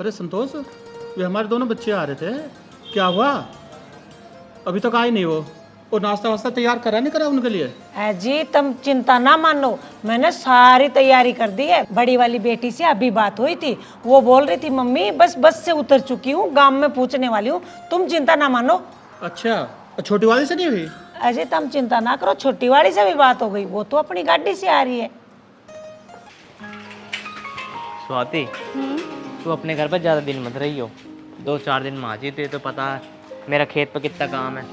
अरे संतोष, वे हमारे दोनों बच्चे आ रहे थे, क्या हुआ? अभी तक आए नहीं वो। और नाश्ता वास्ता तैयार करा नहीं करा उनके लिए? जी तुम चिंता ना मानो, मैंने सारी तैयारी कर दी है। बड़ी वाली बेटी से अभी बात हुई थी, वो बोल रही थी मम्मी बस से उतर चुकी हूँ, गांव में पूछने वाली हूँ, तुम चिंता ना मानो। अच्छा, और छोटी वाली से नहीं हुई? अजय तुम चिंता ना करो, छोटी वाली से भी बात हो गई, वो तो अपनी गाड़ी से आ रही है। स्वाति, तू अपने घर पर ज़्यादा दिन मत रही हो, 2-4 दिन में आ जी। तुझे तो पता है मेरा खेत पर कितना काम है।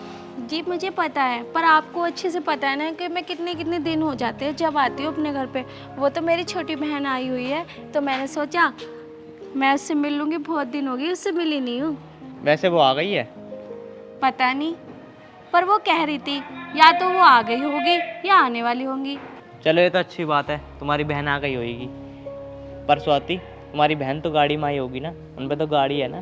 जी मुझे पता है, पर आपको अच्छे से पता है ना कि मैं कितने कितने दिन हो जाते हैं जब आती हूँ अपने घर पे। वो तो मेरी छोटी बहन आई हुई है, तो मैंने सोचा मैं उससे मिल लूँगी, बहुत दिन हो गई उससे मिली नहीं हूँ। वैसे वो आ गई है? पता नहीं, पर वो कह रही थी या तो वो आ गई होगी या आने वाली होंगी। चलो ये तो अच्छी बात है, तुम्हारी बहन आ गई होगी। पर स्वाति, तुम्हारी बहन तो गाड़ी में आई होगी ना, उन पर तो गाड़ी है ना?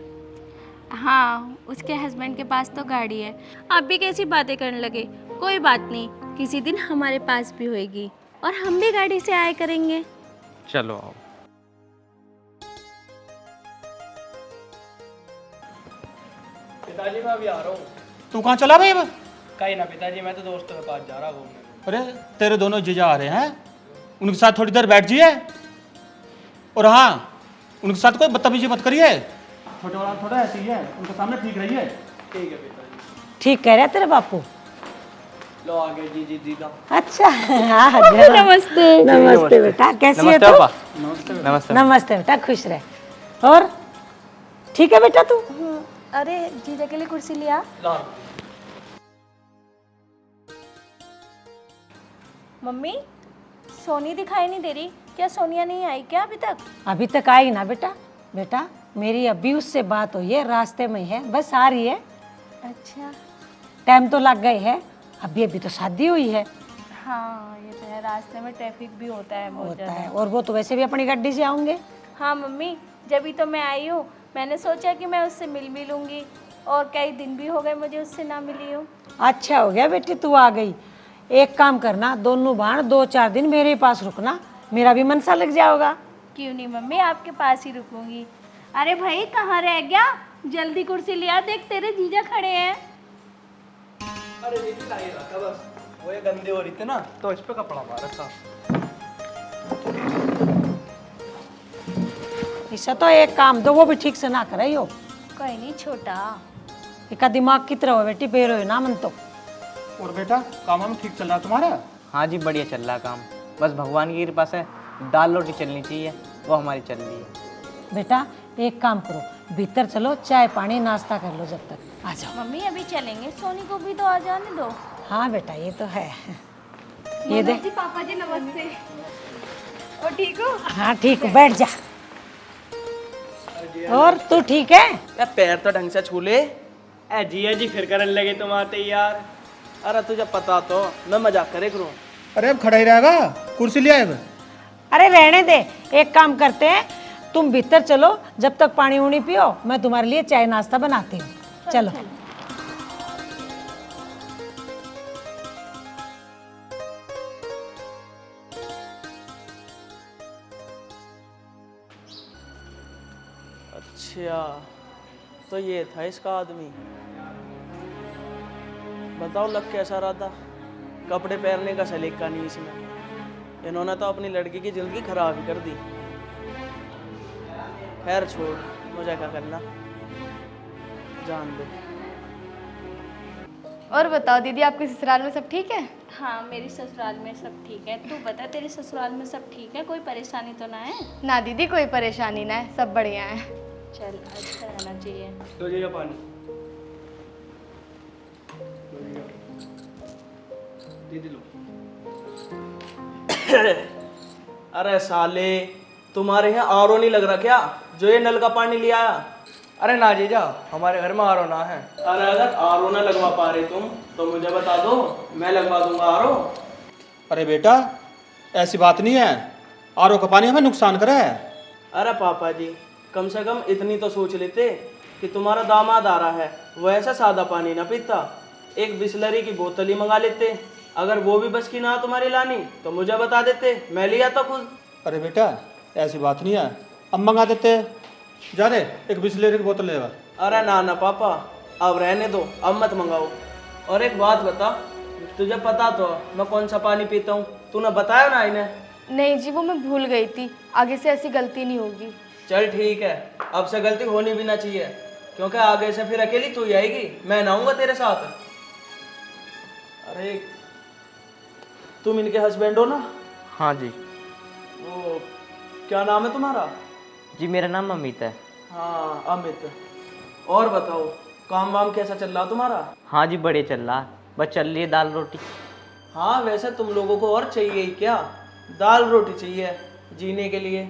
हाँ, उसके हस्बैंड के पास तो गाड़ी है। आप भी कैसी बातें करने लगे? कोई बात नहीं, किसी दिन हमारे पास भी होएगी और हम भी गाड़ी से आया करेंगे। चलो आओ। पिताजी मैं अभी आ रहा हूँ। तू कहाँ चला भाई? अब कहीं ना पिताजी, मैं तो दोस्तों के पास जा रहा हूँ घूमने। अरे तेरे दोनों जीजा आ रहे हैं, उनके साथ थोड़ी देर बैठ जाइए। और हाँ, उनके साथ कोई बदतमीजी मत करिए। छोटे वाला थोड़ा ऐसे ही है, उनके सामने ठीक रहिए। ठीक है पिताजी। ठीक कह रहे तेरे बापू। लो आगे जी दीदा। अच्छा हाँ, नमस्ते। नमस्ते बेटा, कैसी है नमस्ते तू? पापा। नमस्ते। नमस्ते बेटा, खुश रहे। और ठीक है बेटा तू? अरे जीजा के लिए कुर्सी लिया। ला। मम्मी, सोनी दिखाई नहीं दे रही, क्या सोनिया नहीं आई क्या अभी तक? अभी तक आई ना बेटा। बेटा मेरी अभी उससे बात हुई है, रास्ते में है, बस आ रही है। अच्छा। टाइम तो लग गए है, अभी अभी तो शादी हुई है। हाँ ये तो है, रास्ते में ट्रैफिक भी होता है बहुत होता ज़्यादा। है, और वो तो वैसे भी अपनी गाड़ी से आऊंगे। हाँ मम्मी, जब ही तो मैं आई हूँ, मैंने सोचा कि मैं उससे मिल भी लूँगी, और कई दिन भी हो गए मुझे उससे ना मिली हूँ। अच्छा हो गया बेटी तू आ गई। एक काम करना, दोनों बहन 2-4 दिन मेरे पास रुकना, मेरा भी मन सा लग जाएगा। क्यों नहीं मम्मी, आपके पास ही रुकूंगी। अरे भाई कहाँ रह गया, जल्दी कुर्सी लिया, देख तेरे जीजा खड़े हैं। अरे दीदी लाई रखा बस, वो ये गंदे हो रही थी ना, तो इस पे कपड़ा मारा था। इससे तो एक काम दो, वो भी ठीक से ना करे हो। कोई नहीं छोटा। इसका दिमाग कितना हो बेटी, बेरो हो ना मन तो। और बेटा काम हम ठीक चल रहा है तुम्हारा? हाँ जी, बढ़िया चल रहा काम, बस भगवान की कृपा से दाल रोटी चलनी चाहिए, वो हमारी चल रही है। बेटा एक काम करो, भीतर चलो, चाय पानी नाश्ता कर लो, जब तक आ जाओ। मम्मी अभी चलेंगे, सोनी को भी तो आ जाने दो। हाँ बेटा ये तो है। ये दे। जी पापा जी नमस्ते। और ठीक हो? हाँ ठीक हो, बैठ जा। और तू ठीक है? यार पैर तो ढंग से छू ले। ए जी फिर करने लगे तुम आते यार। अरे तुझे पता तो मैं मजाक करे करूँ। अरे अब खड़ा ही रहेगा, कुर्सी ले आए। अरे रहने दे, एक काम करते हैं, तुम भीतर चलो, जब तक पानी उनी पियो, मैं तुम्हारे लिए चाय नाश्ता बनाती हूँ। चलो। अच्छा तो ये था इसका आदमी। बताओ लग कैसा रहा था, कपड़े पहनने का सलीका नहीं इसमें। इन्होंने तो अपनी लड़की की जिंदगी खराब ही कर दी। खैर छोड़, मुझे क्या करना, जान दो। और बताओ दीदी, आपके ससुराल में सब ठीक है? हाँ मेरी ससुराल में सब ठीक है। तू बता तेरे ससुराल में सब ठीक है, कोई परेशानी तो ना है? ना दीदी, कोई परेशानी ना है, सब बढ़िया है। चल अच्छा रहना चाहिए। तो ये पानी दीदी लो। अरे साले, तुम्हारे यहाँ आरओ नहीं लग रहा क्या, जो ये नल का पानी लिया आया? अरे ना जीजा, हमारे घर में आरओ ना है। अरे अगर आरओ ना लगवा पा रहे तुम तो मुझे बता दो, मैं लगवा दूंगा आरओ। अरे बेटा ऐसी बात नहीं है, आरओ का पानी हमें नुकसान करे है। अरे पापा जी, कम से कम इतनी तो सोच लेते कि तुम्हारा दामाद आ रहा है, वो ऐसा सादा पानी ना पीता, एक बिस्लरी की बोतल ही मंगा लेते। अगर वो भी बस की ना तुम्हारी लानी तो मुझे बता देते, मैं ले आता खुद। अरे बेटा ऐसी बात नहीं है, अब मंगा देते। जा रे, एक बिस्लेरी की बोतल लेगा। अरे ना ना पापा, अब रहने दो, अब मत मंगाओ। और एक बात बता, तुझे पता तो मैं कौन सा पानी पीता हूँ, तूने बताया ना इन्हें। नहीं जी, वो मैं भूल गई थी। आगे से ऐसी गलती नहीं होगी। चल ठीक है, अब से गलती होनी भी ना चाहिए, क्योंकि आगे से फिर अकेली तू ही आएगी, मैं ना आऊंगा तेरे साथ। अरे तुम इनके हस्बैंड हो ना? हाँ जी। वो क्या नाम है तुम्हारा? जी मेरा नाम अमित है। हाँ अमित। और बताओ, काम वाम कैसा चल रहा तुम्हारा? हाँ जी बढ़िया चल रहा, बस चल रही है दाल रोटी। हाँ वैसे तुम लोगों को और चाहिए ही क्या, दाल रोटी चाहिए जीने के लिए।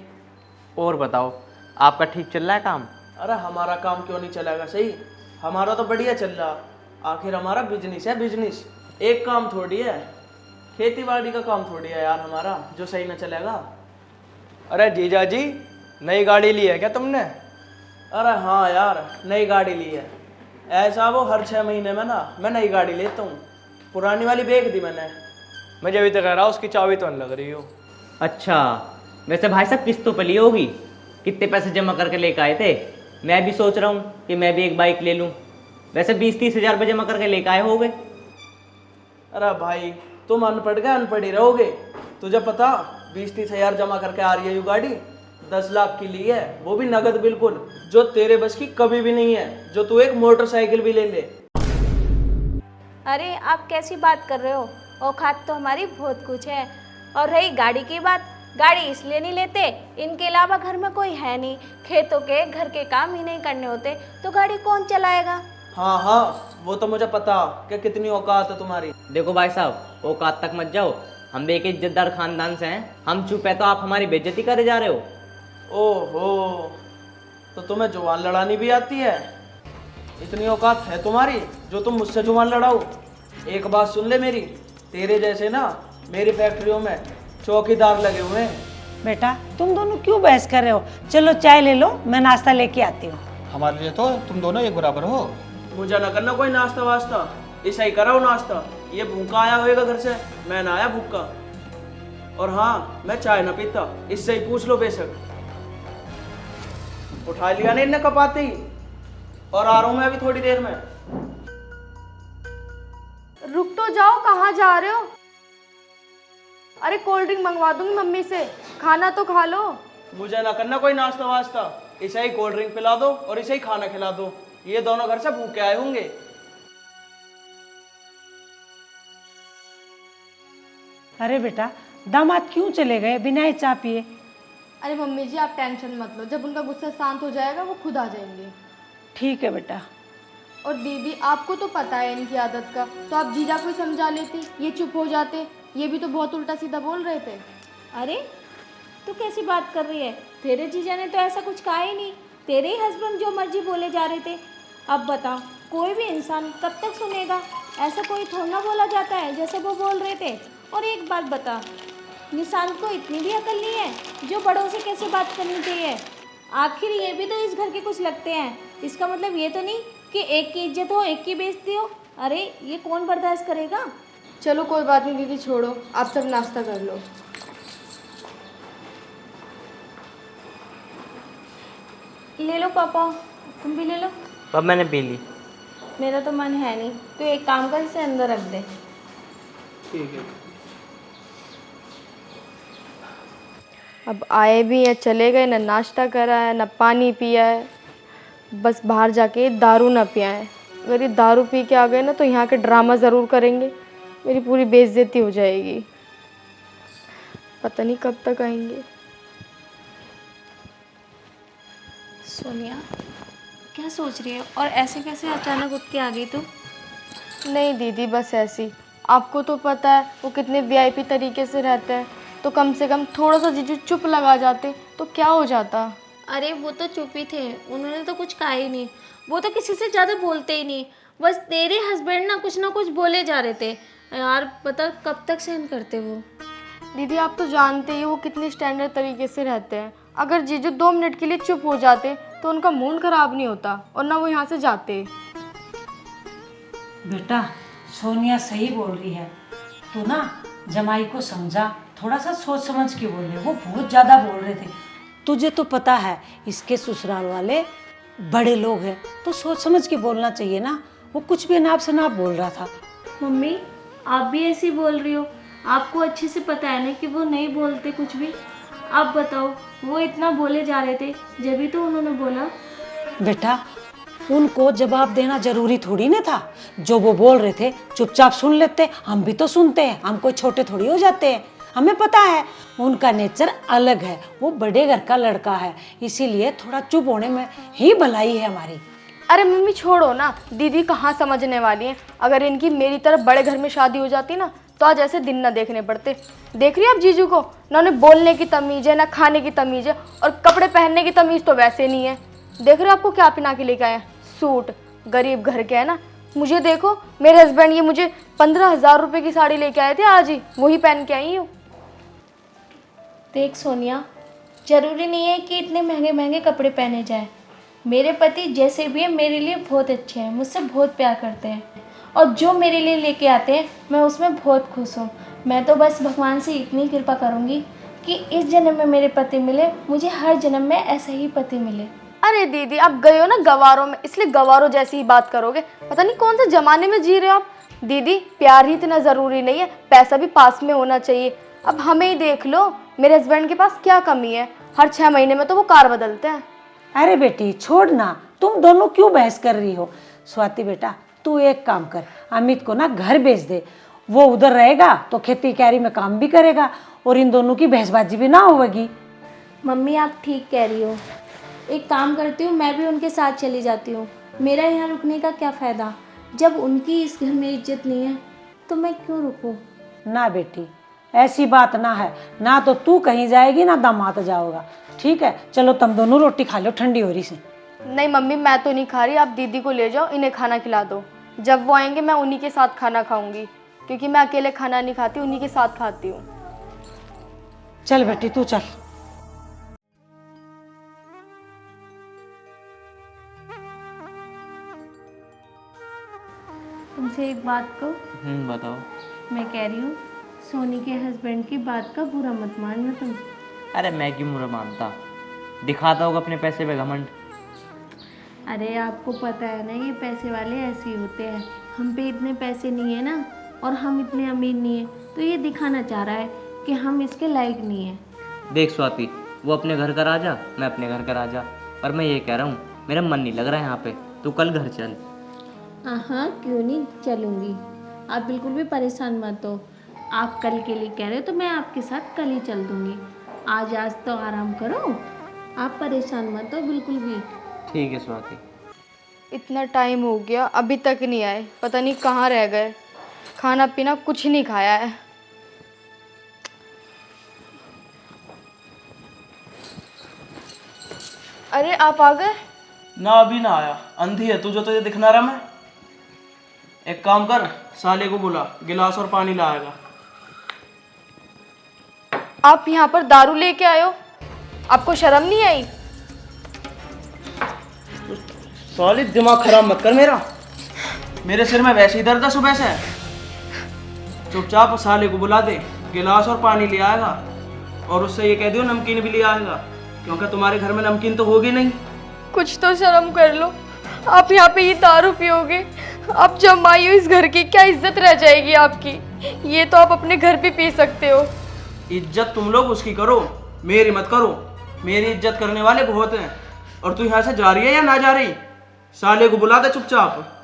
और बताओ, आपका ठीक चल रहा है काम? अरे हमारा काम क्यों नहीं चलेगा, सही हमारा तो बढ़िया चल रहा। आखिर हमारा बिजनेस है, बिजनेस एक काम थोड़ी है, खेती बाड़ी का काम थोड़ी है यार हमारा, जो सही ना चलेगा। अरे जीजा जी, नई गाड़ी ली है क्या तुमने? अरे हाँ यार, नई गाड़ी ली है। ऐसा वो हर 6 महीने में ना मैं नई गाड़ी लेता हूँ, पुरानी वाली बेच दी मैंने। मैं जब तक कह रहा उसकी चाबी तो नहीं लग रही हो। अच्छा, वैसे भाई साहब किस्तों पे ली होगी? कितने पैसे जमा करके लेकर आए थे? मैं भी सोच रहा हूँ कि मैं भी एक बाइक ले लूँ। वैसे 20-30 हज़ार रुपये जमा करके लेकर आए होगे। अरे भाई तुम अनपढ़ के अनपढ़ ही रहोगे, तुझे पता 20-30 हज़ार जमा करके आ रही है ये गाड़ी, 10 लाख की ली है, वो भी नगद बिल्कुल, जो तेरे बस की कभी भी नहीं है, जो तू एक मोटरसाइकिल भी ले ले। अरे आप कैसी बात कर रहे हो, औकात तो हमारी बहुत कुछ है। और रही गाड़ी की बात, गाड़ी इसलिए नहीं लेते, इनके अलावा घर में कोई है नहीं, खेतों के घर के काम ही नहीं करने होते, तो गाड़ी कौन चलाएगा। हाँ हाँ वो तो मुझे पता कि कितनी औकात है तुम्हारी। देखो भाई साहब, औकात तक मत जाओ, हम भी एक इज्जतदार खानदान से हैं, हम चुप है तो आप हमारी बेइज्जती करे जा रहे हो। ओहो, तो तुम्हें जुबान लड़ानी भी आती है? इतनी औकात है तुम्हारी जो तुम मुझसे जुबान लड़ाओ? एक बात सुन ले मेरी, तेरे जैसे ना मेरी फैक्ट्रियों में चौकीदार लगे हुए हैं। बेटा तुम दोनों क्यों बहस कर रहे हो? चलो चाय ले लो, मैं नाश्ता लेके आती हूँ। हमारे लिए तो तुम दोनों एक बराबर हो। मुझे ना करना कोई नाश्ता वास्ता, ऐसा ही कराओ नाश्ता। ये भूखा आया होएगा घर से, मैं ना आया भूखा। और हाँ मैं चाय ना पीता, इससे ही पूछ लो बेशक। उठा लिया नहीं इन्हें कपाते ही, और आ रहा हूँ मैं अभी थोड़ी देर में। रुक तो जाओ, कहाँ जा रहे हो? अरे कोल्ड ड्रिंक मंगवा दूंगी मम्मी से, खाना तो खा लो। मुझे ना करना कोई नाश्ता वास्ता, इसे ही कोल्ड ड्रिंक पिला दो और इसे ही खाना खिला दो, ये दोनों घर से भूखे आए होंगे। अरे बेटा दामाद क्यों चले गए बिना ही चाय पिए? अरे मम्मी जी आप टेंशन मत लो, जब उनका गुस्सा शांत हो जाएगा वो खुद आ जाएंगे। ठीक है बेटा। और दीदी आपको तो पता है इनकी आदत का, तो आप जीजा को ही समझा लेती, ये चुप हो जाते। ये भी तो बहुत उल्टा सीधा बोल रहे थे। अरे तू कैसी बात कर रही है, तेरे जीजा ने तो ऐसा कुछ कहा ही नहीं, तेरे ही हस्बैंड जो मर्जी बोले जा रहे थे। अब बता, कोई भी इंसान कब तक सुनेगा, ऐसा कोई थोड़ा ना बोला जाता है जैसे वो बोल रहे थे। और एक बात बता, निशांत को इतनी भी अकल नहीं है जो बड़ों से कैसे बात करनी चाहिए। आखिर ये भी तो इस घर के कुछ लगते हैं, इसका मतलब ये तो नहीं कि एक की इज्जत हो एक की बेइज्जती हो। अरे ये कौन बर्दाश्त करेगा। चलो कोई बात नहीं दीदी, छोड़ो, आप सब नाश्ता कर लो। ले लो पापा, तुम भी ले लो। अब मैंने पी ली। मेरा तो मन है नहीं, तो एक काम कर, इसे अंदर रख दे। ठीक है। अब आए भी हैं, चले गए, ना नाश्ता करा है ना पानी पिया है, बस बाहर जाके दारू ना पिया है। अगर ये दारू पी के आ गए ना तो यहाँ के ड्रामा ज़रूर करेंगे, मेरी पूरी बेइज्जती हो जाएगी। पता नहीं कब तक आएंगे। सोनिया क्या सोच रही है, और ऐसे कैसे अचानक उठ के आ गई तू? नहीं दीदी बस ऐसी, आपको तो पता है वो कितने वीआईपी तरीके से रहते हैं, तो कम से कम थोड़ा सा जीजू चुप लगा जाते तो क्या हो जाता। अरे वो तो चुप ही थे, उन्होंने तो कुछ कहा ही नहीं, वो तो किसी से ज़्यादा बोलते ही नहीं, बस तेरे हस्बैंड ना कुछ बोले जा रहे थे। यार पता कब तक सहन करते वो। दीदी आप तो जानते ही वो कितने स्टैंडर्ड तरीके से रहते हैं, अगर जीजू 2 मिनट के लिए चुप हो जाते तो उनका मूड खराब नहीं होता और ना वो यहाँ से जाते। बेटा सोनिया सही बोल रही है, तू ना जमाई को समझा, थोड़ा सा सोच समझ के बोले, वो बहुत ज़्यादा बोल रहे थे। तुझे तो पता है इसके ससुराल वाले बड़े लोग हैं, तो सोच समझ के बोलना चाहिए ना। वो कुछ भी अनाप शनाप बोल रहा था। मम्मी आप भी ऐसे ही बोल रही हो, आपको अच्छे से पता है ना कि वो नहीं बोलते कुछ भी। आप बताओ, वो इतना बोले जा रहे थे जब भी तो उन्होंने बोला। बेटा उनको जवाब देना जरूरी थोड़ी ना था, जो वो बोल रहे थे चुपचाप सुन लेते। हम भी तो सुनते हैं, हम कोई छोटे थोड़ी हो जाते हैं। हमें पता है उनका नेचर अलग है, वो बड़े घर का लड़का है, इसीलिए थोड़ा चुप होने में ही भलाई है हमारी। अरे मम्मी छोड़ो ना, दीदी कहाँ समझने वाली हैं। अगर इनकी मेरी तरफ बड़े घर में शादी हो जाती ना तो आज ऐसे दिन ना देखने पड़ते। देख रही हो आप जीजू को, ना उन्हें बोलने की तमीज़ है ना खाने की तमीज़ है, और कपड़े पहनने की तमीज़ तो वैसे नहीं है। देख रहे हो आपको क्या पहना के लेके आए हैं, सूट। गरीब घर के है ना। मुझे देखो, मेरे हस्बैंड ये मुझे 15,000 रुपये की साड़ी लेके आए थे, आज ही वही पहन के आई हूँ। देख सोनिया, जरूरी नहीं है कि इतने महंगे महंगे कपड़े पहने जाए। मेरे पति जैसे भी हैं मेरे लिए बहुत अच्छे हैं, मुझसे बहुत प्यार करते हैं, और जो मेरे लिए लेके आते हैं मैं उसमें बहुत खुश हूँ। मैं तो बस भगवान से इतनी कृपा करूँगी कि इस जन्म में मेरे पति मिले, मुझे हर जन्म में ऐसा ही पति मिले। अरे दीदी आप गए हो ना गवारों में, इसलिए गवारों जैसी ही बात करोगे। पता नहीं कौन से ज़माने में जी रहे हो आप। दीदी प्यार ही इतना ज़रूरी नहीं है, पैसा भी पास में होना चाहिए। अब हमें ही देख लो, मेरे हस्बैंड के पास क्या कमी है, हर 6 महीने में तो वो कार बदलते हैं। अरे बेटी छोड़ ना, तुम दोनों क्यों बहस कर रही हो। स्वाति बेटा तू एक काम कर, अमित को ना घर भेज दे। वो उधर रहेगा तो खेती क्यारी में काम भी करेगा और इन दोनों की बहसबाजी भी ना होगी। मम्मी आप ठीक कह रही हो, एक काम करती हूँ, मैं भी उनके साथ चली जाती हूँ। मेरा यहाँ रुकने का क्या फ़ायदा, जब उनकी इस घर में इज्जत नहीं है तो मैं क्यों रुकूँ। ना बेटी ऐसी बात ना है, ना तो तू कहीं जाएगी ना दामाद जाओगा। ठीक है चलो तुम दोनों रोटी खा लो, ठंडी हो रही से। नहीं मम्मी मैं तो नहीं खा रही, आप दीदी को ले जाओ, इन्हें खाना खिला दो। जब वो आएंगे मैं उन्हीं के साथ खाना खाऊंगी, क्योंकि मैं अकेले खाना नहीं खाती, उन्हीं के साथ खाती हूँ। चल बेटी तू चल। तुमसे एक बात को बताओ। मैं कह रही हूँ, सोनी के हस्बैंड की बात का बुरा मत मानना तुम। अरे मैं क्यों बुरा मानता, दिखाता होगा अपने पैसे पे घमंड। अरे आपको पता है ना ये पैसे वाले ऐसे ही होते हैं। हम पे इतने पैसे नहीं है ना, और हम इतने अमीर नहीं है, तो ये दिखाना चाह रहा है कि हम इसके लायक नहीं है। देख स्वाति, वो अपने घर का राजा, मैं अपने घर का राजा। पर मैं ये कह रहा हूँ मेरा मन नहीं लग रहा है यहाँ पे, तू कल घर चल। हाँ क्यों नहीं चलूँगी, आप बिल्कुल भी परेशान मत हो। आप कल के लिए कह रहे हो तो मैं आपके साथ कल ही चल दूँगी। आज तो आराम करो, आप परेशान मत हो बिल्कुल भी। ठीक है स्वाति। इतना टाइम हो गया अभी तक नहीं आए, पता नहीं कहाँ रह गए। खाना पीना कुछ नहीं खाया है। अरे आप आ गए? ना अभी ना आया, अंधी है तुझे तो ये दिख ना रहा। मैं एक काम कर, साले को बुला, गिलास और पानी लाएगा। आप यहाँ पर दारू लेके आए हो, आपको शर्म नहीं आई? साले दिमाग खराब मत कर मेरा, मेरे सिर में वैसे ही दर्द है सुबह से। चुपचाप साले को बुला दे, गिलास और पानी ले आएगा, और उससे ये कह दियो नमकीन भी ले आएगा, क्योंकि तुम्हारे घर में नमकीन तो होगी नहीं। कुछ तो शर्म कर लो, आप यहाँ पे ये दारू पियोगे? आप जमाई हो इस घर की, क्या इज्जत रह जाएगी आपकी? ये तो आप अपने घर पे पी सकते हो। इज्जत तुम लोग उसकी करो, मेरी मत करो। मेरी इज्जत करने वाले बहुत हैं। और तू यहाँ से जा रही है या ना जा रही? साले को बुला दे चुपचाप।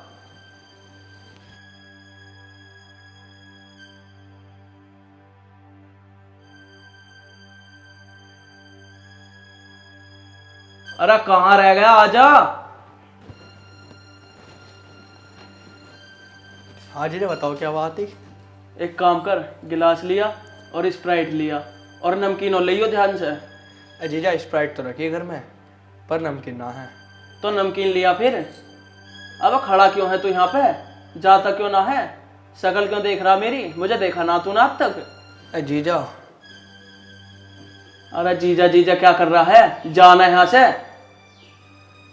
अरे कहाँ रह गया, आजा। हाँ जीजा बताओ क्या बात थी। एक काम कर, गिलास लिया और स्प्राइट लिया और नमकीन और लियो ध्यान से। जीजा स्प्राइट तो रखिए घर में, पर नमकीन ना है। तो नमकीन लिया फिर। अब खड़ा क्यों है तू यहाँ पे, जाता क्यों ना है? शकल क्यों देख रहा मेरी, मुझे देखा ना तू ना अब तक। जीजा। अरे जीजा जीजा क्या कर रहा है, जाना है यहाँ से।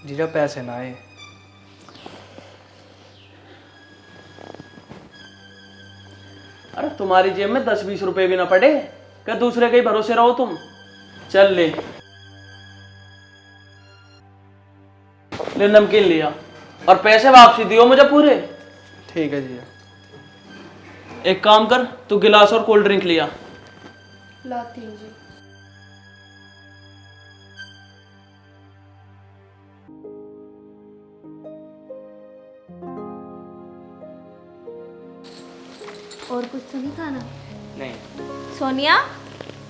जीजा पैसे ना आए। अरे तुम्हारी जेब में 10-20 रुपए भी ना पड़े, क्या दूसरे के ही भरोसे रहो तुम। चल ले। ले नमकीन लिया और पैसे वापसी दियो मुझे पूरे। ठीक है जीजा। एक काम कर, तू गिलास और कोल्ड ड्रिंक लिया। लाती हूँ जी। और कुछ तो नहीं खाना? नहीं। सोनिया,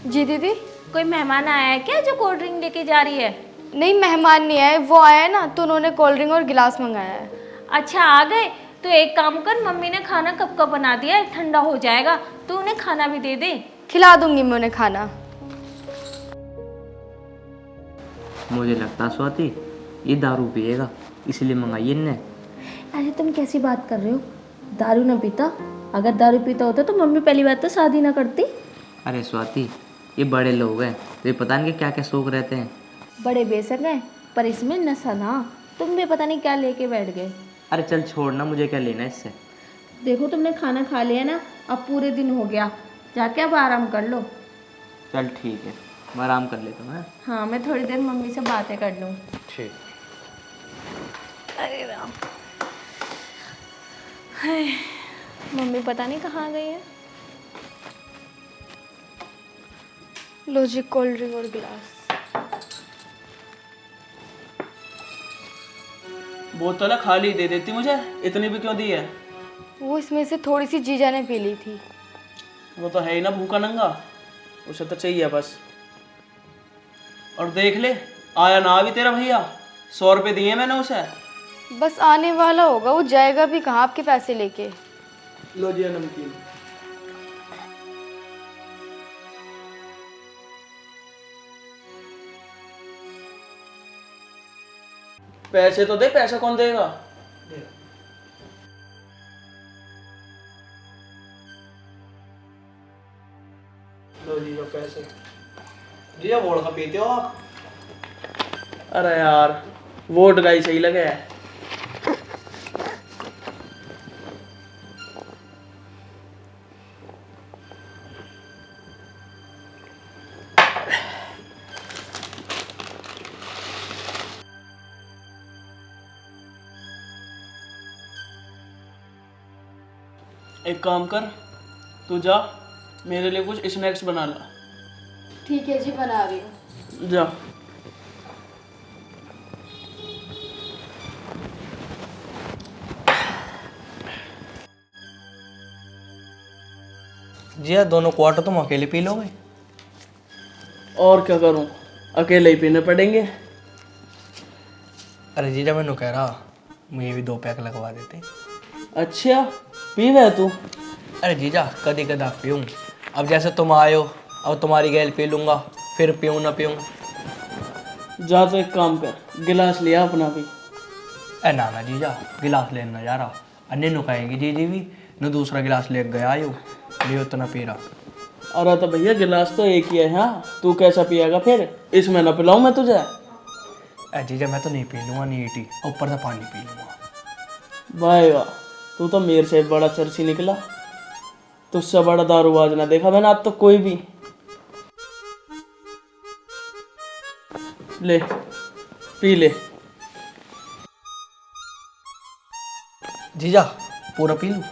जी दीदी। कोई मेहमान आया है क्या जो कोल्ड ड्रिंक लेके जा रही है? नहीं, मेहमान नहीं आए, वो आया है ना, तो उन्होंने कोल्ड ड्रिंक और गिलास मंगाया है। अच्छा आ गए, तो एक काम कर, मम्मी ने खाना कब का बना दिया है, ठंडा हो जाएगा, तो उन्हें खाना भी दे दे। खिला दूंगी मैं उन्हें खाना। मुझे लगता स्वाति ये दारू पिएगा, इसलिए मंगाई इनने। अरे तुम कैसी बात कर रहे हो? दारू ना पीता, अगर दारू पीता होता तो मम्मी पहली बात तो शादी ना करती। अरे स्वाति ये बड़े लोग हैं, तो ये पता नहीं क्या क्या शौक रहते हैं। बड़े बेशक हैं, पर इसमें नशा ना। तुम भी पता नहीं क्या लेके बैठ गए। अरे चल छोड़ना, मुझे क्या लेना इससे। देखो तुमने खाना खा लिया ना, अब पूरे दिन हो गया, जाके अब आराम कर लो। चल ठीक है, मैं आराम कर लेता हूँ। हाँ, मैं थोड़ी देर मम्मी से बातें कर लूँ। ठीक। अरे राम, हाय, मम्मी पता नहीं कहाँ गई है। लो जी कोल्ड ड्रिंक और गिलास। बोतल खाली दे देती मुझे, इतनी भी क्यों दी है? वो इसमें से थोड़ी सी जीजा ने पी ली थी। वो तो है ही ना भूखा नंगा, उसे तो चाहिए बस। और देख ले, आया ना अभी तेरा भैया, 100 रुपये दिए मैंने उसे। बस आने वाला होगा, वो जाएगा भी कहाँ आपके पैसे लेके। लो जी नमकीन। पैसे तो दे, पैसा कौन देगा? लो जी जो पैसे। जी वोट का पीते हो आप? अरे यार वोट का ही सही लगे है। एक काम कर, तू जा मेरे लिए कुछ स्नैक्स बना ला। ठीक है जी, बना रही हूँ। जा। जीजा दोनों क्वार्टर तुम अकेले पी लोगे? और क्या करूं, अकेले ही पीने पड़ेंगे। अरे जीजा मैंने कह रहा मुझे भी 2 पैक लगवा देते। अच्छा पी वह तू? अरे जीजा कभी कदा पीऊँ, अब जैसे तुम आए हो अब तुम्हारी गैल पी लूँगा, फिर पीऊँ ना पीऊँ। जा तो एक काम कर, गिलास लिया अपना भी। ना ना जीजा गिलास लेना जा रहा, अन्य नु कहेंगी जी भी न दूसरा गिलास ले गया आयो लियो तो ना पी रहा। अरे तो भैया गिलास तो एक ही है। हाँ तू कैसा पिएगा फिर, इसमें ना पिलाऊं मैं तुझे? जीजा मैं तो नहीं पी लूँगा नीटी, ऊपर से पानी पी लूँगा। भाई वाह, तू तो मेरे से बड़ा चर्ची निकला, तुझसे बड़ा दारूबाज ना देखा मैंने आज तो कोई भी। ले पी ले। जीजा पूरा पी लूँ?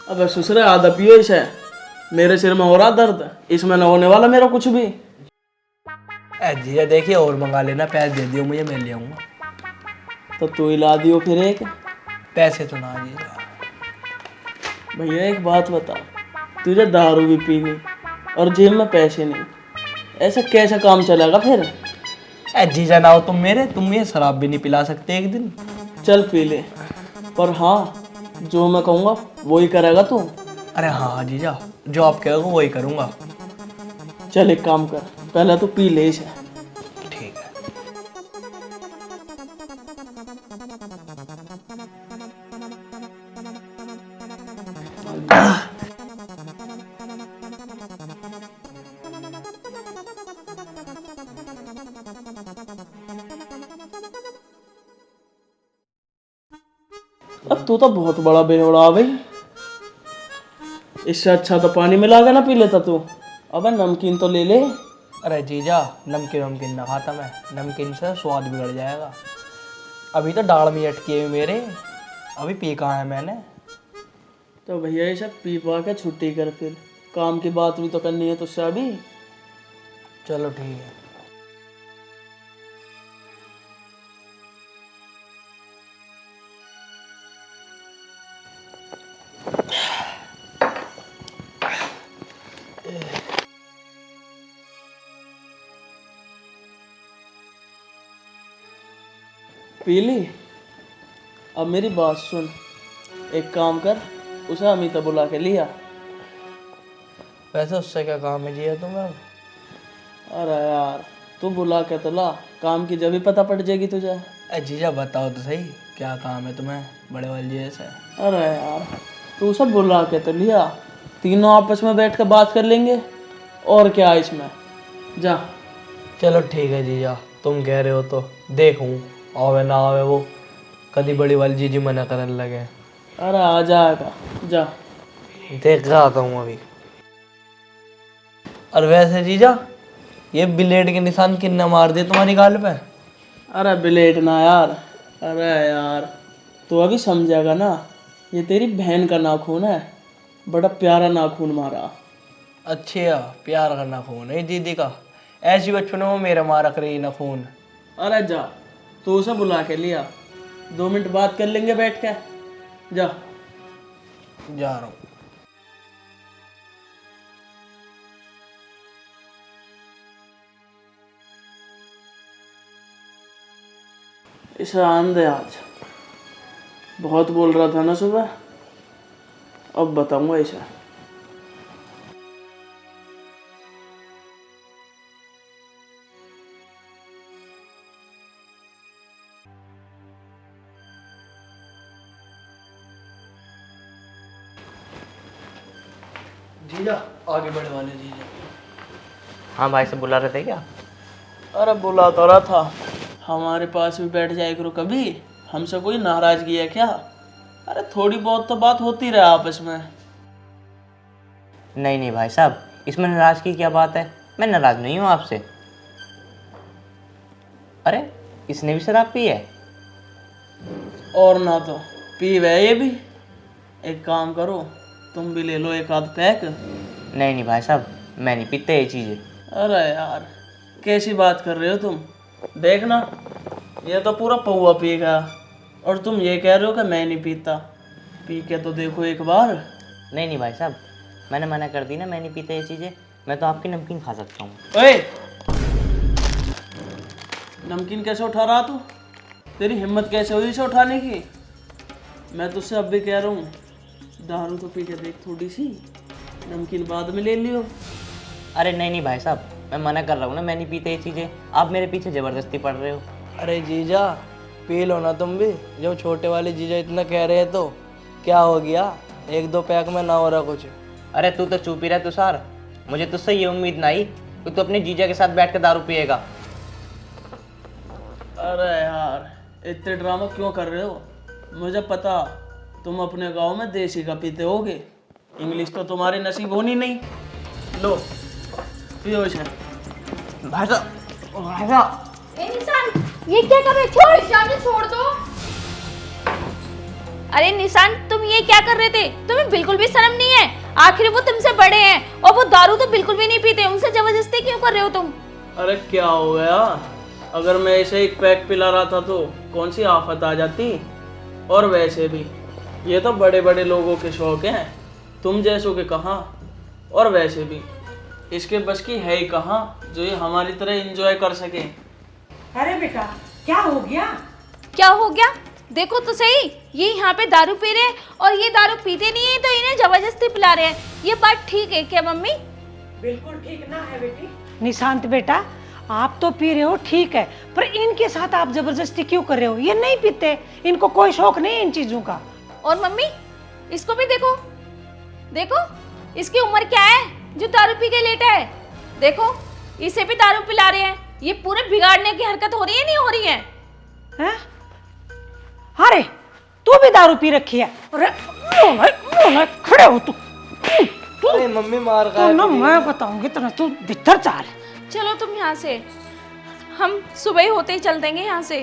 अबे ससुरे आधा पियो इसे, मेरे सिर में हो रहा दर्द, इसमें ना होने वाला मेरा कुछ भी। जीजा देखिए और मंगा लेना, पैसे दे दियो मुझे, मैं ले आऊँगा। तो तू ही ला दियो फिर एक। पैसे तो ना जीजा। भैया एक बात बता, तुझे दारू भी पीनी और जेब में पैसे नहीं, ऐसा कैसा काम चलेगा फिर? जीजा ना हो तुम मेरे, तुम मुझे शराब भी नहीं पिला सकते एक दिन। चल पी ले, पर हाँ जो मैं कहूँगा वो ही करेगा तू। अरे हाँ जीजा, जो आप कहोगे वही करूँगा। चल एक काम कर, पहले तो पी ले इसे। ठीक है। अब तू तो बहुत बड़ा बेहोड़ा है भाई, इससे अच्छा तो पानी मिला के ना पी लेता तू। अबे नमकीन तो ले ले। अरे जीजा नमकीन वमकीन ना खाता मैं, नमकीन से स्वाद बिगड़ जाएगा। अभी तो दाढ़ में अटकी है मेरे, अभी पी कहाँ है मैंने। तो भैया ये सब पी पा के छुट्टी कर, फिर काम की बात भी तो करनी है तुझसे अभी। चलो ठीक है। पी ली? अब मेरी बात सुन, एक काम कर, उसे अमिता बुला के लिया। वैसे उससे क्या काम है जीजा तुम्हें? अरे यार तू बुला के तो ला, काम की जब भी पता पड़ जाएगी तुझे। अरे जीजा बताओ तो सही, क्या काम है तुम्हें बड़े वाले जीजा से? अरे यार तू सब बुला के तो लिया, तीनों आपस में बैठ कर बात कर लेंगे, और क्या है इसमें। जा। चलो ठीक है जीजा, तुम कह रहे हो तो देखूं, आवे ना आवे वो, कभी बड़ी वाली जीजी मना करने लगे। अरे आ जाएगा, जा। देख रहा आता हूँ अभी। और वैसे जीजा ये ब्लेड के निशान किन्ना मार दिए तुम्हारी गाल पे? अरे ब्लेड ना यार, अरे यार तू अभी समझेगा ना, ये तेरी बहन का नाखून है, बड़ा प्यारा नाखून मारा। अच्छा प्यार का नाखून है दीदी का, ऐसी बचपन में वो मेरा मार रख रही नाखून। अरे जा, तू उसे बुला के लिया, 2 मिनट बात कर लेंगे बैठ के। जा। जा रहा हूँ। इसे आन दे आज, बहुत बोल रहा था ना सुबह, अब बताऊंगा इसे। जीजा आगे बढ़े वाले जीजा। हाँ भाई साहब बुला रहे थे क्या? अरे बुला तो रहा था, हमारे पास भी बैठ जाए करो कभी, हमसे कोई नाराजगी है क्या? अरे थोड़ी बहुत तो बात होती रहे आपस में। नहीं नहीं भाई साहब, इसमें नाराज की क्या बात है, मैं नाराज नहीं हूँ आपसे। अरे इसने भी शराब पी है? और ना तो पी वह ये भी। एक काम करो, तुम भी ले लो एक आध पैक। नहीं नहीं भाई साहब, मैं नहीं पीते ये चीज़ें। अरे यार कैसी बात कर रहे हो तुम, देखना ये तो पूरा पौवा पीगा, और तुम ये कह रहे हो कि मैं नहीं पीता। पी के तो देखो एक बार। नहीं नहीं भाई साहब, मैंने मना कर दी ना, मैं नहीं पीता ये चीज़ें, मैं तो आपकी नमकीन खा सकता हूँ। ओए, नमकीन कैसे उठा रहा तू? तेरी हिम्मत कैसे हुई इसे उठाने की? मैं तुझसे अब भी कह रहा हूँ, दारू तो पी के देख थोड़ी सी, नमकीन बाद में ले लियो। अरे नहीं नहीं भाई साहब, मैं मना कर रहा हूँ ना, मैं नहीं पीते ये चीज़ें, आप मेरे पीछे ज़बरदस्ती पड़ रहे हो। अरे जीजा पी लो ना तुम भी, जब छोटे वाले जीजा इतना कह रहे हैं तो क्या हो गया, 1-2 पैक में ना हो रहा कुछ। अरे तू तो चुप ही रह तुषार, मुझे तुझसे ये उम्मीद नहीं कि तू अपने जीजा के साथ बैठ के दारू पिएगा। अरे यार इतने ड्रामा क्यों कर रहे हो? मुझे पता तुम अपने गांव में देसी का पीते होगे, इंग्लिश तो तुम्हारे नसीब होनी नहीं। लो पियो इसे। भाई साहब ए निशान, ये क्या कर रहे? छोड़ निशान, छोड़ दो। अरे निशान, तुम ये क्या कर रहे थे? तुम्हें बिल्कुल भी शर्म नहीं है? आखिर वो तुमसे बड़े हैं और वो दारू तो बिल्कुल भी नहीं पीते, उनसे जबरदस्ती क्यों कर रहे हो तुम? अरे क्या हो गया, अगर मैं इसे एक पैक पिला रहा था तो कौन सी आफत आ जाती? और वैसे भी ये तो बड़े बड़े लोगों के शौक हैं, तुम जैसों के कहाँ। और वैसे भी इसके बस की है ही कहाँ जो ये हमारी तरह एंजॉय कर सके। अरे बेटा क्या हो गया? क्या हो गया? देखो तो सही, ये यहाँ पे दारू पी रहे हैं और ये दारू पीते नहीं है तो इन्हें जबरदस्ती पिला रहे हैं। ये बात ठीक है क्या मम्मी? बिल्कुल ठीक ना है बेटी। निशांत बेटा, आप तो पी रहे हो ठीक है, पर इनके साथ आप जबरदस्ती क्यों कर रहे हो? ये नहीं पीते, इनको कोई शौक नहीं है इन चीजों का। और मम्मी इसको भी देखो, देखो इसकी उम्र क्या है जो दारू पी के लेटा है? देखो इसे भी दारू पिला रहे हैं, ये पूरे बिगाड़ने की हरकत हो रही है नहीं हो रही है? हैं? अरे तू भी दारू पी रखी है? अरे खड़े हो तू। अरे मम्मी मार तो ना मैं बताऊंगी तेरा, तू भीतर चाल। चलो तुम यहाँ से, हम सुबह ही होते ही चल देंगे यहाँ से।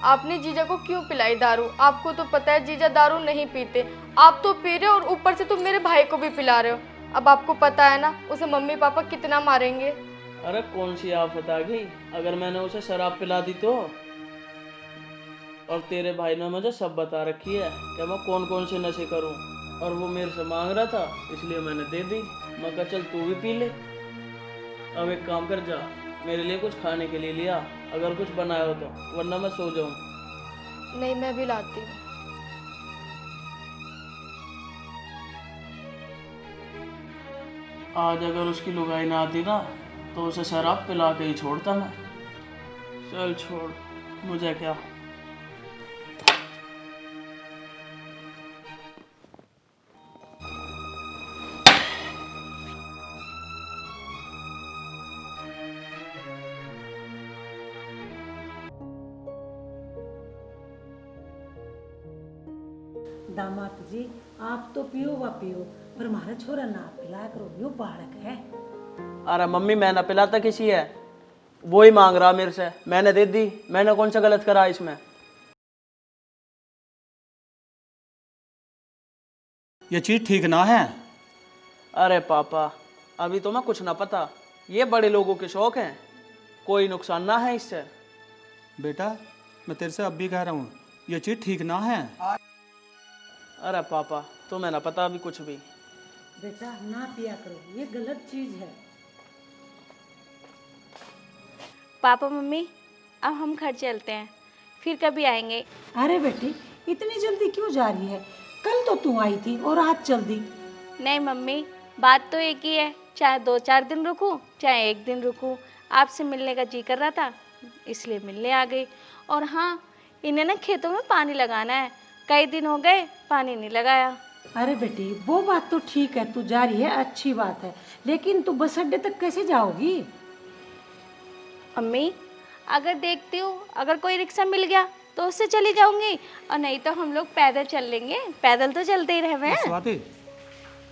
आपने जीजा को क्यों पिलाई दारू? आपको तो पता है जीजा दारू नहीं पीते, आप तो पी रहे हो और ऊपर से तुम मेरे भाई को भी पिला रहे हो। अब आपको पता है ना उसे मम्मी पापा कितना मारेंगे। अरे कौन सी आफत आ गई, अगर मैंने उसे शराब पिला दी तो। और तेरे भाई ने मुझे सब बता रखी है कि मैं कौन कौन से नशे करूं, और वो मेरे से मांग रहा था इसलिए मैंने दे दी। मैं कहा चल तू भी पी ले। अब एक काम कर, जा मेरे लिए कुछ खाने के लिए लिया, अगर कुछ बनाया हो तो, वरना मैं सो जाऊं। नहीं मैं भी लाती हूँ। आज अगर उसकी लुगाई ना आती ना तो उसे शराब पिला के ही छोड़ता मैं। चल छोड़, मुझे क्या। दामाद जी आप तो पियो व पियो, पर हमारा छोरा ना पिलाया करो, यो बालक है। अरे मम्मी मैं ना पिलाता किसी है, वो ही मांग रहा मेरे से, मैंने दे दी। मैंने कौन सा गलत करा इसमें? ये चीज ठीक ना है। अरे पापा अभी तो मैं कुछ ना पता, ये बड़े लोगों के शौक हैं, कोई नुकसान ना है इससे। बेटा मैं तेरे से अब भी कह रहा हूँ, ये चीज ठीक ना है। अरे पापा तुम्हें ना पता अभी कुछ भी। बेटा ना पिया करो, ये गलत चीज है। पापा मम्मी अब हम घर चलते हैं, फिर कभी आएंगे। अरे बेटी इतनी जल्दी क्यों जा रही है? कल तो तू आई थी और आज चल दी। नहीं मम्मी, बात तो एक ही है, चाहे 2-4 दिन रुकूं चाहे 1 दिन रुकूं। आपसे मिलने का जी कर रहा था इसलिए मिलने आ गई। और हाँ, इन्हें ना खेतों में पानी लगाना है, कई दिन हो गए पानी नहीं लगाया। अरे बेटी वो बात तो ठीक है, तू जा रही है अच्छी बात है, लेकिन तू बस अड्डे तक कैसे जाओगी? अम्मी अगर देखती हूँ अगर कोई रिक्शा मिल गया तो उससे चली जाऊंगी, और नहीं तो हम लोग पैदल चल लेंगे, पैदल तो चलते ही रहे। स्वाति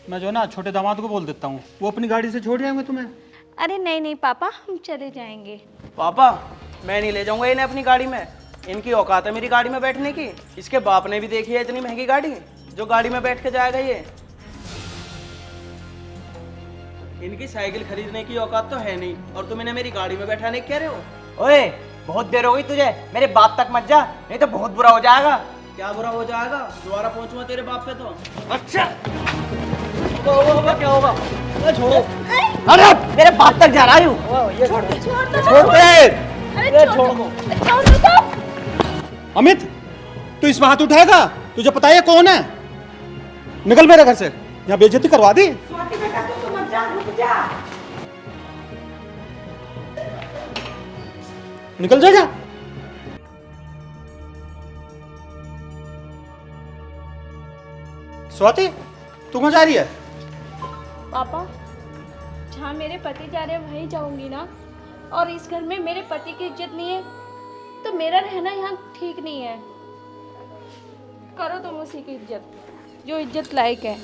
मैं जो ना छोटे दामाद को बोल देता हूँ, वो अपनी गाड़ी से छोड़ जाएंगे तुम्हें। अरे नहीं नहीं पापा, हम चले जाएंगे। पापा मैं नहीं ले जाऊंगा इन्हें अपनी गाड़ी में, इनकी औकात है मेरी गाड़ी में बैठने की। इसके बाप ने भी देखी है इतनी महंगी गाड़ी, जो गाड़ी में बैठ के जाएगा ये। इनकी साइकिल खरीदने की औकात तो है नहीं, और तुम इन्हें मेरी गाड़ी में बैठाने कह रहे हो। ओए बहुत देर हो गई तुझे, मेरे बाप तक मत जा, नहीं तो बहुत बुरा हो जाएगा। क्या बुरा हो जाएगा? दोबारा पहुंचूंगा तेरे बाप पे तो। अच्छा क्या होगा? छोड़ो, अरे मेरे बाप तक जा रहा हूँ। छोड़ दो। अमित तू इसमें हाथ उठाएगा? तुझे पता है कौन है? निकल मेरे घर से, यहाँ बेइज्जती करवा दी। स्वाति बेटा तू मत जा, रुक जा। निकल जा। स्वाति तू कहाँ जा रही है? पापा जहाँ मेरे पति जा रहे हैं वहीं जाऊंगी ना, और इस घर में मेरे पति की इज्जत नहीं है तो मेरा रहना यहाँ ठीक नहीं है। करो तुम उसी की इज्जत जो इज्जत लायक है।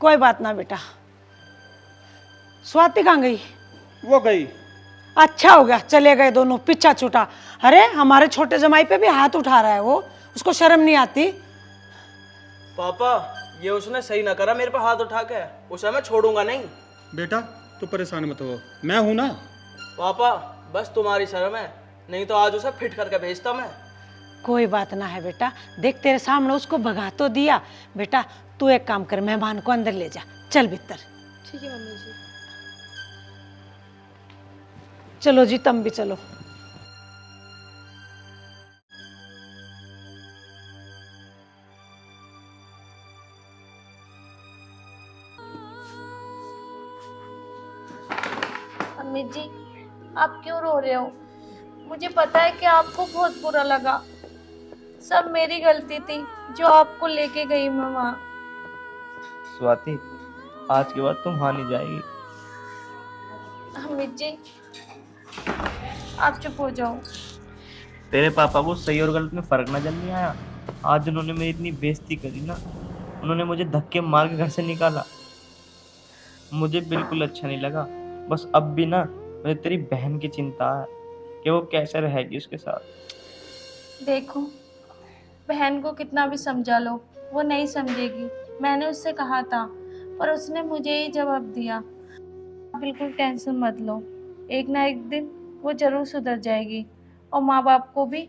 कोई बात ना बेटा। स्वाति कहाँ गई? वो गई। अच्छा हो गया चले गए दोनों, पीछा छूटा। अरे हमारे छोटे जमाई पे भी हाथ उठा रहा है वो, उसको शर्म नहीं आती? पापा ये उसने सही ना करा मेरे पे हाथ उठा के, उसे मैं छोड़ूंगा नहीं। बेटा तू परेशान मत हो, मैं हूं ना। पापा बस तुम्हारी शर्म है, नहीं तो आज उसे फिट करके भेजता मैं। कोई बात ना है बेटा, देख तेरे सामने उसको भगा तो दिया। बेटा तू एक काम कर, मेहमान को अंदर ले जा, चल भीतर। ठीक है मम्मी जी। चलो जी तुम भी चलो। अम्मी जी, आप क्यों रो रहे हो? मुझे पता है कि आपको बहुत बुरा लगा। सब मेरी गलती थी जो आपको लेके गई मैं वहाँ। स्वाति, आज के बाद तुम वहाँ नहीं जाएगी। अम्मी जी, आप चुप हो जाओ। तेरे पापा को सही और गलत में फर्क नजर नहीं आया। आज उन्होंने मेरी इतनी बेइज्जती करी ना, उन्होंने मुझे धक्के मार के घर से निकाला। मुझे बिल्कुल अच्छा नहीं लगा। बस अब भी ना मुझे तेरी बहन की चिंता है कि वो कैसे रहेगी उसके साथ। देखो, बहन को कितना भी समझा लो, वो नहीं समझेगी। मैंने उससे कहा था, पर उसने मुझे ही जवाब दिया। बिल्कुल टेंशन मत लो, एक ना एक दिन वो जरूर सुधर जाएगी और माँ बाप को भी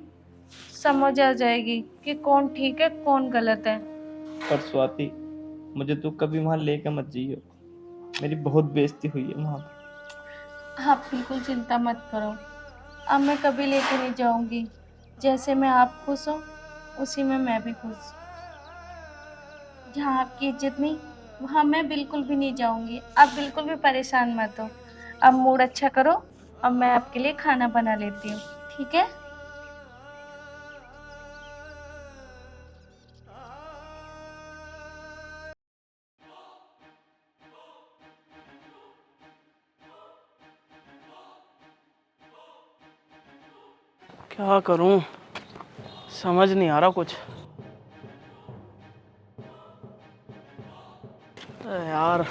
समझ आ जाएगी कि कौन ठीक है कौन गलत है। पर स्वाति, मुझे तू कभी वहाँ लेकर मत जाइयो। मेरी बहुत बेइज्जती हुई है वहाँ पे। आप बिल्कुल चिंता मत करो, अब मैं कभी लेके नहीं जाऊंगी। जैसे मैं आप खुश हो, उसी में मैं भी खुश। जहाँ आपकी इज्जत नहीं, वहाँ मैं बिल्कुल भी नहीं जाऊंगी। आप बिल्कुल भी परेशान मत हो। अब मूड अच्छा करो, अब मैं आपके लिए खाना बना लेती हूँ, ठीक है? क्या करूं, समझ नहीं आ रहा कुछ। अरे यार,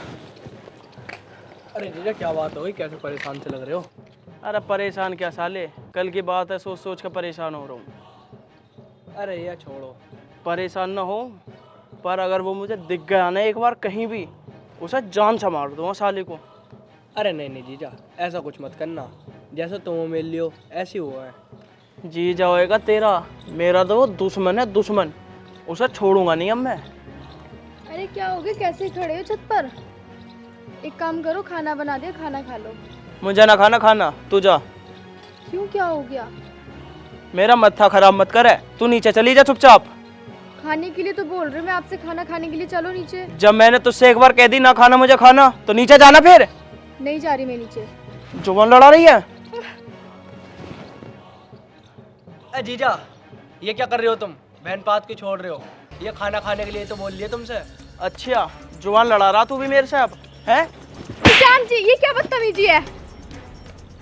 अरे जीजा क्या बात हो गई, कैसे परेशान से लग रहे हो? अरे परेशान क्या साले, कल की बात है, सोच सोच कर परेशान हो रहा हूँ। अरे यार छोड़ो। परेशान ना हो, पर अगर वो मुझे दिख गया ना एक बार कहीं भी, उसे जान से मार दूंगा साले को। अरे नहीं नहीं जीजा, ऐसा कुछ मत करना। जैसे तुम मिल लियो ऐसी हुआ है। जी जाएगा तेरा, मेरा तो वो दुश्मन है, दुश्मन। उसे छोड़ूंगा नहीं अब मैं। अरे क्या हो गया, कैसे खड़े हो छत पर? एक काम करो, खाना बना दिया, खाना खा लो। मुझे ना खाना खाना, तू जा। क्यों, क्या हो गया? मेरा मत्था खराब मत करे, तू नीचे चली जा चुपचाप। खाने के लिए तो बोल रहे, मैं आपसे खाना खाने के लिए, चलो नीचे। जब मैंने तुझसे एक बार कह दी ना खाना मुझे खाना, तो नीचे जाना फिर। नहीं जा रही मैं नीचे। जुबान लड़ा रही है। अरे जीजा, ये क्या कर रहे हो तुम? बहन बात क्यों छोड़ रहे हो? ये खाना खाने के लिए तो बोल लिए तुमसे। अच्छा, जुबान लड़ा रहा तू भी मेरे से अब, है? निशान जी, ये क्या बदतमीजी है?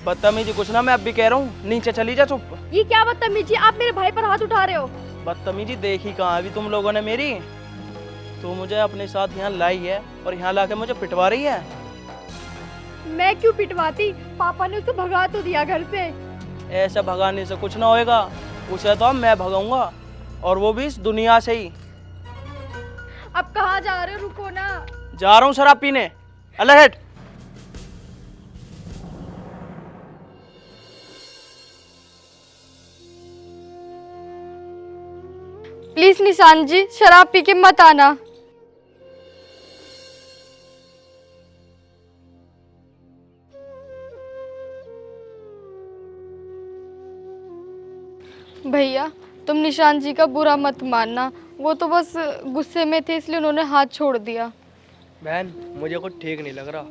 बदतमीजी कुछ ना, मैं अब भी कह रहा हूँ नीचे चली जा चुप। ये क्या बदतमीजी, आप मेरे भाई पर हाथ उठा रहे हो। बदतमीजी देखी कहाँ अभी तुम लोगों ने मेरी। तू मुझे अपने साथ यहाँ लाई है और यहाँ लाके मुझे पिटवा रही है। मैं क्यों पिटवाती, पापा ने उसे भगा तो दिया घर से। ऐसा भगाने से कुछ ना होएगा, उसे तो अब मैं भगाऊंगा, और वो भी इस दुनिया से ही। अब कहाँ जा रहे हो, रुको ना। जा रहा हूँ शराब पीने, अल्लाह हेट। प्लीज निशान जी, शराब पी के मत आना। भैया, तुम निशान जी का बुरा मत मानना, वो तो बस गुस्से में थे इसलिए उन्होंने हाथ छोड़ दिया। बहन, मुझे कुछ ठीक नहीं लग रहा।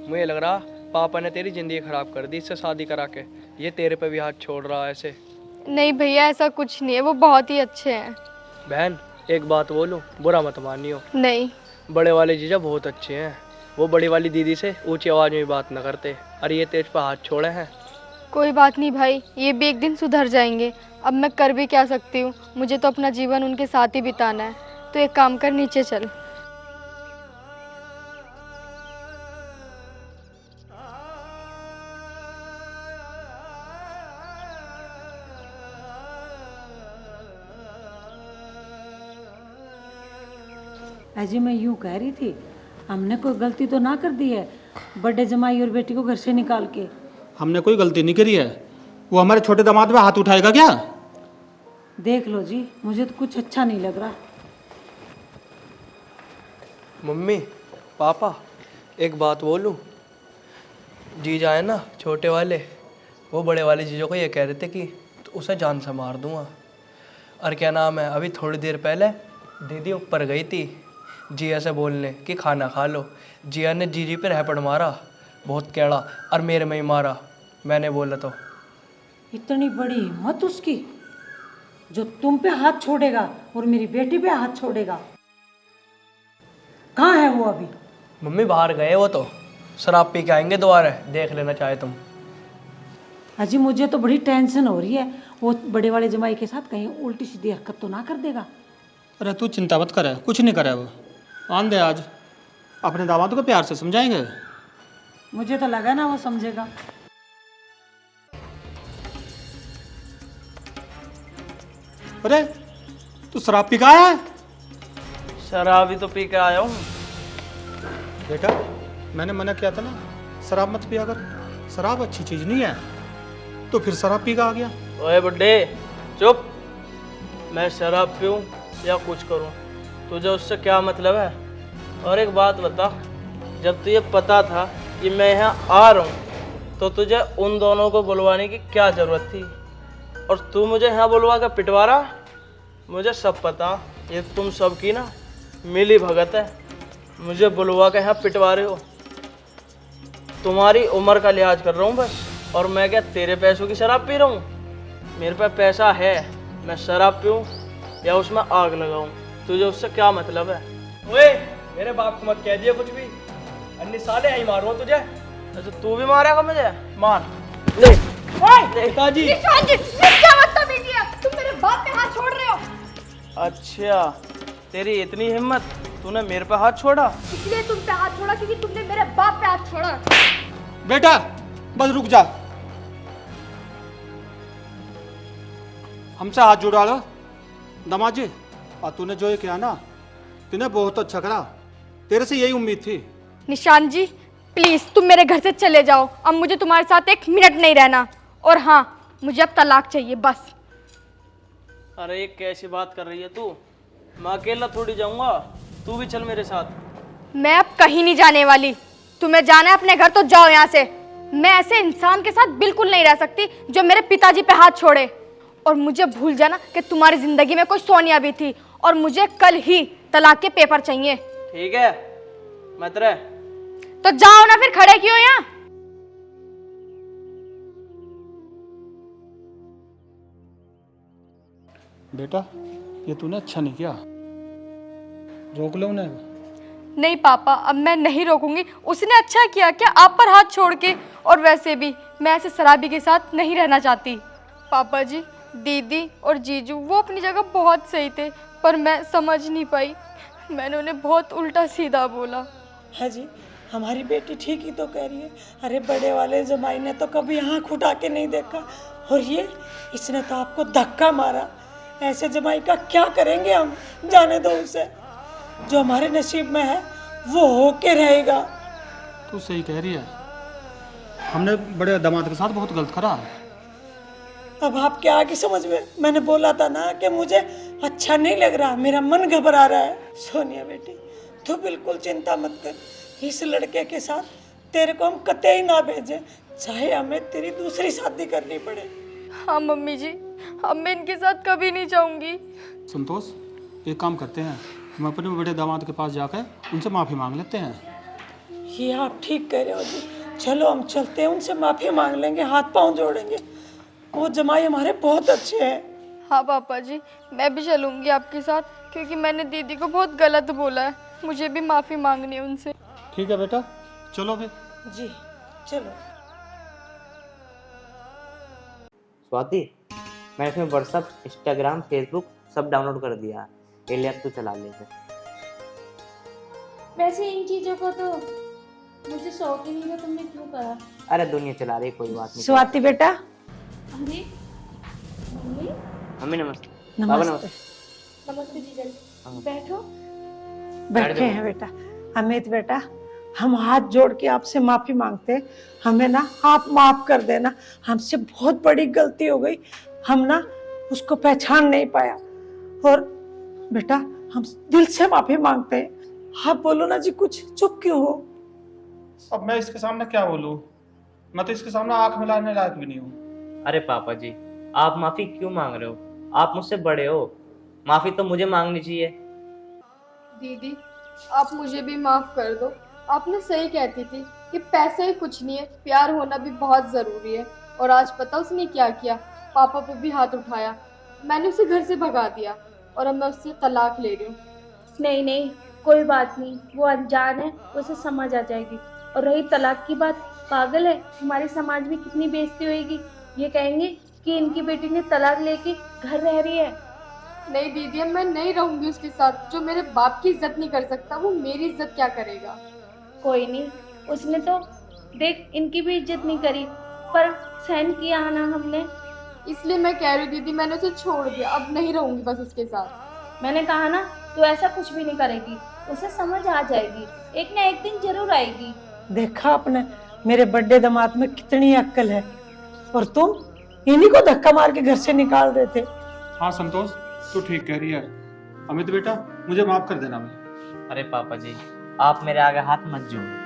मुझे लग रहा पापा ने तेरी ज़िंदगी ख़राब कर दी इससे शादी करा के। ये तेरे पे भी हाथ छोड़ रहा है ऐसे। नहीं भैया, ऐसा कुछ नहीं है, वो बहुत ही अच्छे हैं। बहन, एक बात बोलूं, बुरा मत मानियो। नहीं। बड़े वाले जीजा बहुत अच्छे हैं। वो बड़ी वाली दीदी से ऊंची आवाज़ में बात न करते, और ये तेज पर हाथ छोड़े हैं। कोई बात नहीं भाई, ये भी एक दिन सुधर जाएंगे। अब मैं कर भी क्या सकती हूँ, मुझे तो अपना जीवन उनके साथ ही बिताना है। तो एक काम कर, नीचे चल। अजी मैं यूं कह रही थी, हमने कोई गलती तो ना कर दी है बड़े जमाई और बेटी को घर से निकाल के? हमने कोई गलती नहीं करी है। वो हमारे छोटे दामाद पे हाथ उठाएगा क्या? देख लो जी, मुझे तो कुछ अच्छा नहीं लग रहा। मम्मी, पापा, एक बात बोलूं? जीजा है ना छोटे वाले, वो बड़े वाले जीजों को ये कह रहे थे कि तो उसे जान से मार दूंगा। और क्या नाम है, अभी थोड़ी देर पहले दीदी ऊपर गई थी जिया से बोलने कि खाना खा लो। जिया ने जीजी पे रैपड़ मारा, बहुत केड़ा और मेरे में ही मारा, मैंने बोला तो। इतनी बड़ी हिम्मत उसकी, जो तुम पे हाथ छोड़ेगा और मेरी बेटी पे हाथ छोड़ेगा। कहाँ है वो अभी? मम्मी बाहर गए वो तो, शराब पी के आएंगे दोबारा, देख लेना चाहे तुम। अजी मुझे तो बड़ी टेंशन हो रही है, वो बड़े वाले जमाई के साथ कहीं उल्टी सीधी हरकत तो ना कर देगा। अरे तू चिंता मत करे, कुछ नहीं करे वो। आन दे, आज अपने दामाद को प्यार से समझाएंगे। मुझे तो लगा ना वो समझेगा। अरे तू शराब पी के आया है? शराब ही तो पी के आया हूँ। बेटा मैंने मना किया था ना, शराब मत पिया कर, शराब अच्छी चीज़ नहीं है। तो फिर शराब पी के आ गया। ओए बुड्ढे चुप। मैं शराब पीऊँ या कुछ करूँ, तुझे उससे क्या मतलब है? और एक बात बता, जब तुझे पता था कि मैं यहाँ आ रहा हूँ तो तुझे उन दोनों को बुलवाने की क्या ज़रूरत थी? और तू मुझे यहाँ बुलवा कर पिटवा रहा? मुझे सब पता, ये तुम सबकी ना मिली भगत है। मुझे बुलवा के यहाँ पिटवा रहे हो। तुम्हारी उम्र का लिहाज कर रहा हूँ बस। और मैं क्या तेरे पैसों की शराब पी रहा हूँ? मेरे पास पैसा है, मैं शराब पीऊँ या उसमें आग लगाऊँ, तुझे उससे क्या मतलब है? ओए मेरे बाप को मत कह दिया कुछ भी, अन्य साले यही मारूंगा तुझे। अच्छा तू भी मारेगा मुझे? मार ले। पिताजी क्या बदतमीजी है, तुम मेरे बाप पे हाथ छोड़ रहे हो। अच्छा तेरी इतनी हिम्मत, तूने मेरे पे हाथ छोड़ा? इसलिए तुम पे हाथ छोड़ा क्योंकि तुमने मेरे बाप पे हाथ छोड़ा। बेटा बस रुक जा, हमसे हाथ जुड़ा लो दामाद जी। और तूने जो ये किया ना, तूने बहुत अच्छा करा, तेरे से यही उम्मीद थी। निशान जी प्लीज तुम मेरे घर से चले जाओ, अब मुझे तुम्हारे साथ एक मिनट नहीं रहना। और हाँ, मुझे अब तलाक चाहिए बस। अरे ये कैसी बात कर रही है तू? मैं अकेला थोड़ी जाऊंगा, तू भी चल मेरे साथ। मैं अब कहीं नहीं जाने वाली, तुम्हें जाना है अपने घर तो जाओ यहाँ से। मैं ऐसे इंसान के साथ बिल्कुल नहीं रह सकती जो मेरे पिताजी पे हाथ छोड़े। और मुझे भूल जाना कि तुम्हारी जिंदगी में कोई सोनिया भी थी, और मुझे कल ही तलाक के पेपर चाहिए। ठीक है मत रह। तो जाओ ना, फिर खड़े क्यों यहाँ? बेटा ये तूने अच्छा नहीं किया, रोक लो उन्हें। नहीं पापा, अब मैं नहीं रोकूंगी। उसने अच्छा किया क्या आप पर हाथ छोड़ के? और वैसे भी मैं ऐसे शराबी के साथ नहीं रहना चाहती। पापा जी, दीदी और जीजू वो अपनी जगह बहुत सही थे, पर मैं समझ नहीं पाई। मैंने उन्हें बहुत उल्टा सीधा बोला। है जी, हमारी बेटी ठीक ही तो कह रही है। अरे बड़े वाले जमाई ने तो कभी आँख उठा के नहीं देखा, और ये इसने तो आपको धक्का मारा। ऐसे जमाई का क्या करेंगे हम? जाने दो उसे, जो हमारे नसीब में है वो होके रहेगा। तू सही कह रही है, हमने बड़े दामाद के साथ बहुत गलत करा। अब आपके आगे समझ में, मैंने बोला था ना कि मुझे अच्छा नहीं लग रहा, मेरा मन घबरा रहा है। सोनिया बेटी तू बिल्कुल चिंता मत कर, इस लड़के के साथ तेरे को हम कतई ना भेजें, चाहे हमें तेरी दूसरी शादी करनी पड़े। हाँ मम्मी जी, अब मैं इनके साथ कभी नहीं जाऊंगी। संतोष एक काम करते हैं, हम अपने बड़े दामाद के पास जाकर उनसे माफ़ी मांग लेते हैं। ये आप ठीक कह रहे हो जी, चलो हम चलते हैं, उनसे माफ़ी मांग लेंगे, हाथ पांव जोड़ेंगे। वो जमाई हमारे बहुत अच्छे हैं। हाँ पापा जी, मैं भी चलूंगी आपके साथ, क्योंकि मैंने दीदी को बहुत गलत बोला है। मुझे भी माफ़ी मांगनी है उनसे। ठीक है बेटा, चलो फिर। जी चलो। स्वाति, मैंने इसमें व्हाट्सअप, इंस्टाग्राम, फेसबुक सब डाउनलोड कर दिया है। ये ले अब तू चला ले इसे। वैसे इन चीज़ों को तो मुझे शौक ही नहीं था, तुमने क्यों करा? अरे दुनिया चला रही, कोई बात नहीं। स्वाति बेटा। अरे मम्मी, मम्मी नमस्ते। बाबा नमस्ते। नमस्ते जीजा जी, बैठो। बैठे हैं बेटा। अमित बेटा, हम हाथ जोड़ के आपसे माफी मांगते हैं, हमें ना आप माफ कर देना, हमसे बहुत बड़ी गलती हो गई, हम ना उसको पहचान नहीं पाया। और बेटा हम दिल से माफी मांगते हैं। आप बोलो ना जी कुछ, चुप क्यों हो? अब मैं इसके सामने क्या बोलूँ, मैं तो इसके सामने आंख मिलाने लायक भी नहीं हूँ। अरे पापा जी, आप माफी क्यों मांग रहे हो? आप मुझसे बड़े हो, माफी तो मुझे मांगनी चाहिए। दीदी आप मुझे भी माफ कर दो, आपने सही कहती थी कि पैसे ही कुछ नहीं है, प्यार होना भी बहुत ज़रूरी है। और आज पता उसने क्या किया, पापा पे भी हाथ उठाया। मैंने उसे घर से भगा दिया और अब मैं उससे तलाक ले रही हूँ। नहीं नहीं, कोई बात नहीं, वो अनजान है, उसे समझ आ जाएगी। और रही तलाक की बात, पागल है, हमारे समाज में कितनी बेइज्जती होएगी। ये कहेंगे कि इनकी बेटी ने तलाक लेके घर रह रही है। नहीं दीदी, अब मैं नहीं रहूंगी उसके साथ। जो मेरे बाप की इज्जत नहीं कर सकता वो मेरी इज्जत क्या करेगा। कोई नहीं, उसने तो देख इनकी भी इज्जत नहीं करी, पर सहन किया ना हमने। इसलिए मैं कह रही हूँ दीदी, मैंने उसे छोड़ दिया, अब नहीं रहूंगी बस उसके साथ। मैंने कहा ना, तू ऐसा कुछ भी नहीं करेगी, उसे समझ आ जाएगी, एक ना एक दिन जरूर आएगी। देखा आपने मेरे बड़े दामाद में कितनी अक्ल है, और तुम इन्हीं को धक्का मार के घर से निकाल रहे थे। हाँ संतोष, तू ठीक कह रही है। अमित बेटा, मुझे माफ कर देना। मैं अरे पापा जी, आप मेरे आगे हाथ मत जोड़ो।